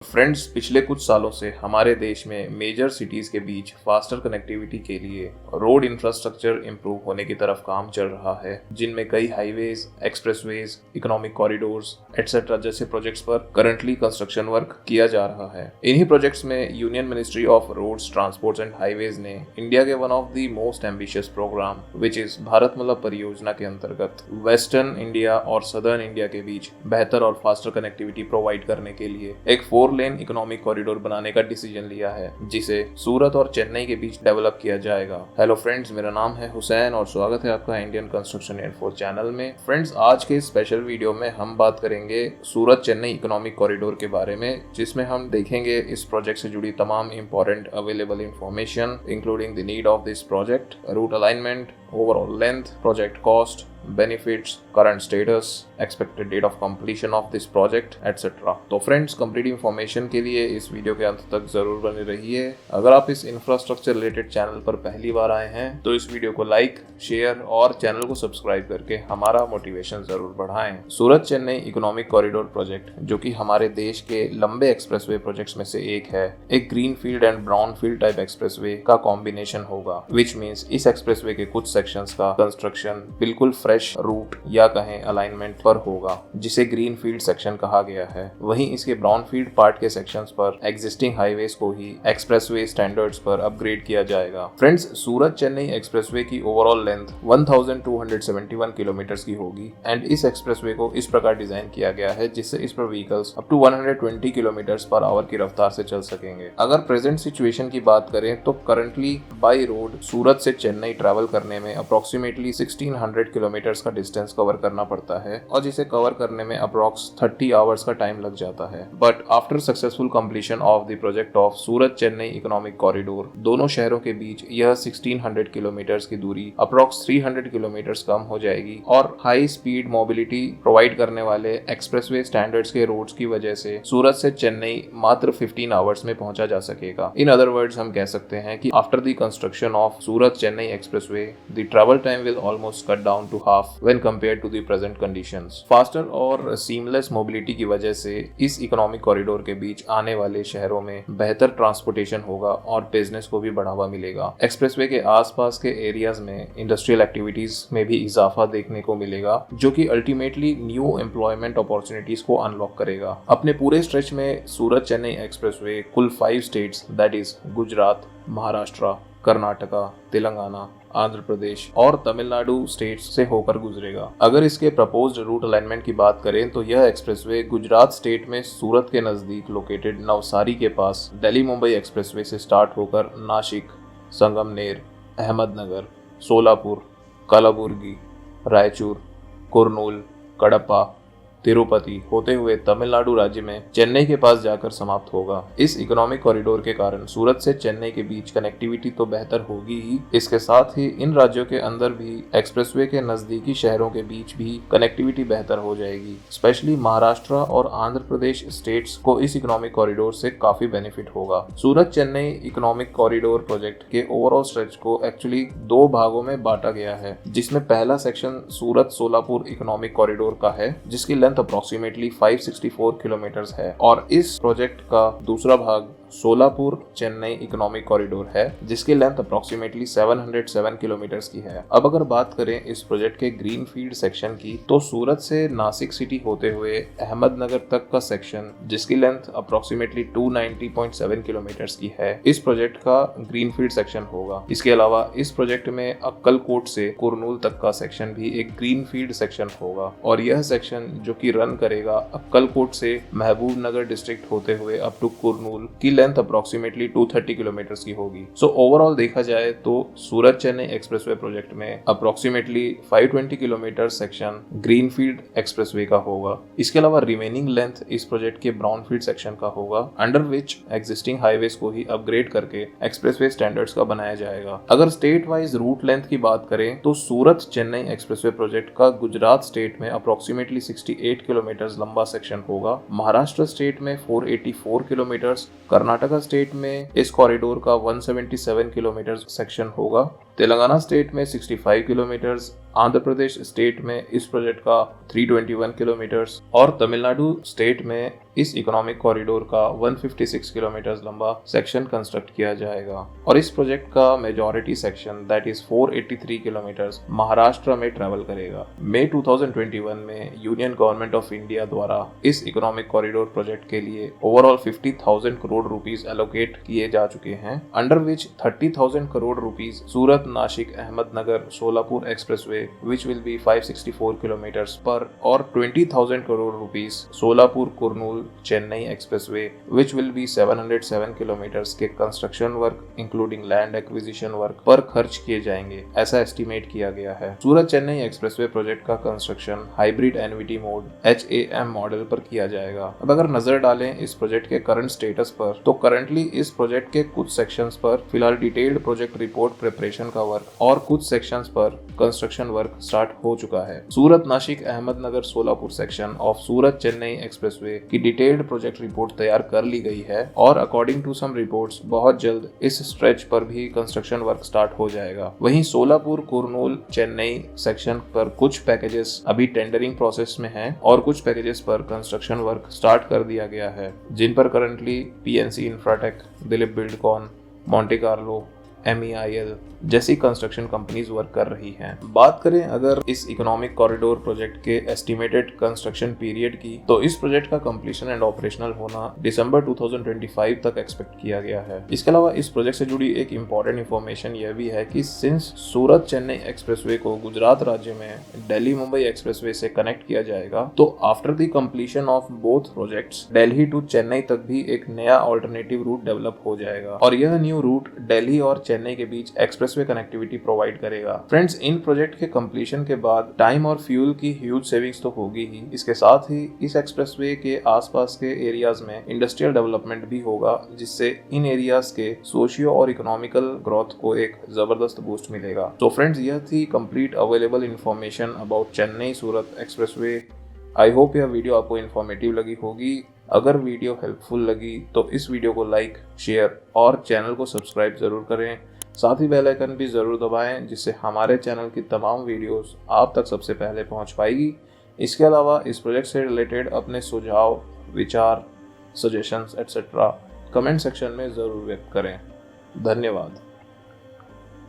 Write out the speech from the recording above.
Friends, पिछले कुछ सालों से हमारे देश में मेजर सिटीज के बीच फास्टर कनेक्टिविटी के लिए रोड इंफ्रास्ट्रक्चर इंप्रूव होने की तरफ काम चल रहा है, जिनमें कई highways, expressways, economic corridors etcetera जैसे प्रोजेक्ट्स पर करंटली कंस्ट्रक्शन वर्क किया जा रहा है। इन्हीं प्रोजेक्ट्स में union ministry of roads, transports and highways ने इंडिया के one of the most ambitious program which is Bharatmala Pariyojana के अंतर्गत वेस्टर्न इंडिया और सदर्न इंडिया के बीच बेहतर और फास्टर कनेक्टिविटी प्रोवाइड करने के लिए एक 4 लेन इकोनॉमिक कॉरिडोर बनाने का डिसीजन लिया है, जिसे सूरत और चेन्नई के बीच डेवलप किया जाएगा। हेलो फ्रेंड्स, मेरा नाम है हुसैन और स्वागत है आपका इंडियन कंस्ट्रक्शन इन्फो चैनल में। फ्रेंड्स, आज के स्पेशल वीडियो में हम बात करेंगे सूरत चेन्नई इकोनॉमिक कॉरिडोर के बारे में, जिसमें हम देखेंगे इस प्रोजेक्ट से जुड़ी तमाम important available information including the need of this project, route alignment, overall length, project cost, benefits, current status, expected date of completion of this project, etc. तो फ्रेंड्स, कंप्लीट इंफॉर्मेशन के लिए इस वीडियो के अंत तक जरूर बने रहिए। अगर आप इस इंफ्रास्ट्रक्चर रिलेटेड चैनल पर पहली बार आए हैं तो इस वीडियो को लाइक, शेयर और चैनल को सब्सक्राइब करके हमारा मोटिवेशन जरूर बढ़ाएं। सूरत चेन्नई इकोनॉमिक कॉरिडोर प्रोजेक्ट, जो कि हमारे देश के लंबे एक्सप्रेसवे प्रोजेक्ट्स में से एक है, एक green field and brown field type expressway का कॉम्बिनेशन होगा, विच मीन्स इस एक्सप्रेसवे के कुछ सेक्शंस का कंस्ट्रक्शन बिल्कुल फ्रेश रूट या कहें अलाइनमेंट पर होगा, जिसे ग्रीन फील्ड सेक्शन कहा गया है। वहीं इसके ब्राउन फील्ड पार्ट के सेक्शंस पर एग्जिस्टिंग हाईवेज को ही एक्सप्रेसवे स्टैंडर्ड्स पर अपग्रेड किया जाएगा। फ्रेंड्स, सूरत चेन्नई एक्सप्रेसवे की ओवरऑल लेंथ 1271 किलोमीटर की होगी एंड इस एक्सप्रेसवे को इस प्रकार डिजाइन किया गया है जिससे इस पर vehicles up to 120 kilometre per hour की रफ्तार से चल सकेंगे। अगर प्रेजेंट सिचुएशन की बात करें तो करंटली बाई रोड सूरत से चेन्नई ट्रैवल करने में अप्रोक्सीमेटली 1600 किलोमीटर का डिस्टेंस कवर करना पड़ता है और जिसे कवर करने में अप्रोक्स 30 आवर्स का टाइम लग जाता है। But after successful completion of the project of Surat Chennai economic corridor, दोनों शहरों के बीच यह 1600 किलोमीटर की दूरी अप्रोक्स 300 किलोमीटर कम हो जाएगी और हाई स्पीड मोबिलिटी प्रोवाइड करने वाले एक्सप्रेसवे स्टैंडर्ड्स के रोड्स की वजह से सूरत से चेन्नई मात्र 15 आवर्स में पहुंचा जा सकेगा। इन अदर वर्ड्स, हम कह सकते हैं कि after the construction of Surat Chennai expressway, the travel time will almost cut down to half when compared to the present conditions. Faster और seamless mobility की वजह से इस इकोनॉमिक कॉरिडोर के बीच आने वाले शहरों में बेहतर ट्रांसपोर्टेशन होगा और बिजनेस को भी बढ़ावा मिलेगा। एक्सप्रेसवे के आसपास के एरियाज में इंडस्ट्रियल एक्टिविटीज में भी इजाफा देखने को मिलेगा, जो कि अल्टीमेटली न्यू एम्प्लॉयमेंट अपॉर्चुनिटीज को अनलॉक करेगा। अपने पूरे स्ट्रेच में सूरत चेन्नई एक्सप्रेसवे कुल 5 states that is Gujarat, Maharashtra, Karnataka, Telangana, Andhra Pradesh और तमिलनाडु स्टेट्स से होकर गुजरेगा। अगर इसके प्रपोज्ड रूट अलाइनमेंट की बात करें तो यह एक्सप्रेसवे गुजरात स्टेट में सूरत के नजदीक लोकेटेड नवसारी के पास दिल्ली मुंबई एक्सप्रेसवे से स्टार्ट होकर नासिक, संगमनेर, अहमदनगर, सोलापुर, कलबुर्गी, रायचूर, कुर्नूल, कडप्पा, तिरुपति होते हुए तमिलनाडु राज्य में चेन्नई के पास जाकर समाप्त होगा। इस इकोनॉमिक कॉरिडोर के कारण सूरत से चेन्नई के बीच कनेक्टिविटी तो बेहतर होगी ही, इसके साथ ही इन राज्यों के अंदर भी एक्सप्रेसवे के नजदीकी शहरों के बीच भी कनेक्टिविटी बेहतर हो जाएगी। स्पेशली महाराष्ट्र और आंध्र प्रदेश स्टेट्स को इस इकोनॉमिक कॉरिडोर से काफी बेनिफिट होगा। सूरत चेन्नई इकोनॉमिक कॉरिडोर प्रोजेक्ट के ओवरऑल स्ट्रेच को एक्चुअली 2 भागों में बांटा गया है, जिसमें पहला सेक्शन सूरत सोलापुर इकोनॉमिक कॉरिडोर का है, जिसकी अप्रोक्सीमेटली 564 किलोमीटर है, और इस प्रोजेक्ट का दूसरा भाग सोलापुर चेन्नई इकोनॉमिक कॉरिडोर है, जिसकी लेंथ अप्रोक्सीमेटली 707 किलोमीटर की है। अब अगर बात करें इस प्रोजेक्ट के ग्रीन फील्ड सेक्शन की, तो सूरत से नासिक सिटी होते हुए अहमदनगर तक का सेक्शन, जिसकी लेंथ अप्रोक्सीमेटली 290.7 किलोमीटर की है, इस प्रोजेक्ट का ग्रीन फील्ड सेक्शन होगा। इसके अलावा इस प्रोजेक्ट में अक्कलकोट से कुर्नूल तक का सेक्शन भी एक ग्रीन फील्ड सेक्शन होगा और यह सेक्शन जो कि रन करेगा अक्कलकोट से महबूब नगर डिस्ट्रिक्ट होते हुए अप टू कुर्नूल की लेंथ अप्रोक्सीमेटली 230 किलोमीटर की होगी। सो ओवरऑल देखा जाए तो सूरत चेन्नई एक्सप्रेसवे प्रोजेक्ट में approximately 520 kilometre section greenfield expressway का होगा। इसके अलावा रिमेनिंग लेंथ इस प्रोजेक्ट के ब्राउनफील्ड सेक्शन का होगा, अंडर विच एग्जिस्टिंग हाईवेज को ही अपग्रेड करके एक्सप्रेसवे स्टैंडर्ड्स का बनाया जाएगा। अगर स्टेट वाइज रूट लेंथ की बात करें तो सूरत चेन्नई एक्सप्रेसवे प्रोजेक्ट का गुजरात स्टेट में अप्रोक्सीमेटली 68 किलोमीटर लंबा सेक्शन होगा, महाराष्ट्र स्टेट में 484 किलोमीटर, कर्नाटक कर्नाटका स्टेट में इस कॉरिडोर का 177 किलोमीटर सेक्शन होगा, तेलंगाना स्टेट में 65 किलोमीटर्स, आंध्र प्रदेश स्टेट में इस प्रोजेक्ट का 321 किलोमीटर्स और तमिलनाडु स्टेट में इस इकोनॉमिक कॉरिडोर का 156 किलोमीटर लंबा सेक्शन कंस्ट्रक्ट किया जाएगा। और इस प्रोजेक्ट का majority section that is 483 kilometres Maharashtra में ट्रेवल करेगा। मई 2021 में यूनियन गवर्नमेंट ऑफ इंडिया द्वारा इस इकोनॉमिक कॉरिडोर प्रोजेक्ट के लिए ओवरऑल 50,000 करोड़ रुपीस एलोकेट किए जा चुके हैं, under which 30,000 crore rupees Surat Nashik Ahmednagar Solapur expressway which will be 564 kilometers per और 20,000 crore rupees Solapur Kurnool Chennai expressway which will be 707 kilometres के construction work including land acquisition work पर खर्च किए जाएंगे, ऐसा एस्टिमेट किया गया है। सूरत चेन्नई एक्सप्रेसवे प्रोजेक्ट का कंस्ट्रक्शन हाइब्रिड एनवीटी मोड HAM मॉडल पर किया जाएगा। अब अगर नजर डालें इस प्रोजेक्ट के करंट स्टेटस पर, तो करंटली इस प्रोजेक्ट के कुछ सेक्शंस पर फिलहाल डिटेल्ड प्रोजेक्ट रिपोर्ट प्रिपरेशन का वर्क और कुछ सेक्शंस पर कंस्ट्रक्शन वर्क स्टार्ट हो चुका है। Surat Nashik Ahmednagar Solapur section of Surat Chennai expressway की डिटेल्ड प्रोजेक्ट रिपोर्ट तैयार कर ली गई है और अकॉर्डिंग टू सम रिपोर्ट्स बहुत जल्द इस स्ट्रेच पर भी कंस्ट्रक्शन वर्क स्टार्ट हो जाएगा। वहीं सोलापुर कुर्नूल चेन्नई सेक्शन पर कुछ पैकेजेस अभी टेंडरिंग प्रोसेस में हैं और कुछ पैकेजेस पर कंस्ट्रक्शन वर्क स्टार्ट कर दिया गया है, जिन पर currently PNC Infratech, Dilip Buildcon, Monte Carlo, MEIL जैसी कंस्ट्रक्शन कंपनीज वर्क कर रही हैं। बात करें अगर इस इकोनॉमिक कॉरिडोर प्रोजेक्ट के एस्टिमेटेड कंस्ट्रक्शन पीरियड की, तो इस प्रोजेक्ट का कंप्लीशन एंड ऑपरेशनल होना दिसंबर 2025 तक एक्सपेक्ट किया गया है। इसके अलावा इस प्रोजेक्ट से जुड़ी एक इम्पॉर्टेंट इन्फॉर्मेशन यह भी है कि सिंस सूरत चेन्नई एक्सप्रेसवे को गुजरात राज्य में दिल्ली मुंबई एक्सप्रेसवे से कनेक्ट किया जाएगा, तो after the completion of both projects Delhi to Chennai तक भी एक नया ऑल्टरनेटिव रूट डेवलप हो जाएगा और यह न्यू रूट दिल्ली और चेन्नई के बीच एक्सप्रेसवे कनेक्टिविटी प्रोवाइड करेगा। फ्रेंड्स, इन प्रोजेक्ट के कंप्लीशन के बाद टाइम और फ्यूल की ह्यूज सेविंग्स तो होगी ही, इसके साथ ही इस एक्सप्रेसवे के आसपास के एरियाज में इंडस्ट्रियल डेवलपमेंट भी होगा, जिससे इन एरियाज के सोशियो और इकोनॉमिकल ग्रोथ को एक जबरदस्त बूस्ट मिलेगा। तो फ्रेंड्स, यह थी complete available information about Chennai Surat expressway. I hope यह वीडियो आपको इन्फॉर्मेटिव लगी होगी। अगर वीडियो हेल्पफुल लगी तो इस वीडियो को लाइक, शेयर और चैनल को सब्सक्राइब जरूर करें। साथ ही बेल आइकन भी ज़रूर दबाएं, जिससे हमारे चैनल की तमाम वीडियोस आप तक सबसे पहले पहुंच पाएगी। इसके अलावा इस प्रोजेक्ट से रिलेटेड अपने सुझाव, विचार, सजेशंस एटसेट्रा कमेंट सेक्शन में ज़रूर व्यक्त करें। धन्यवाद।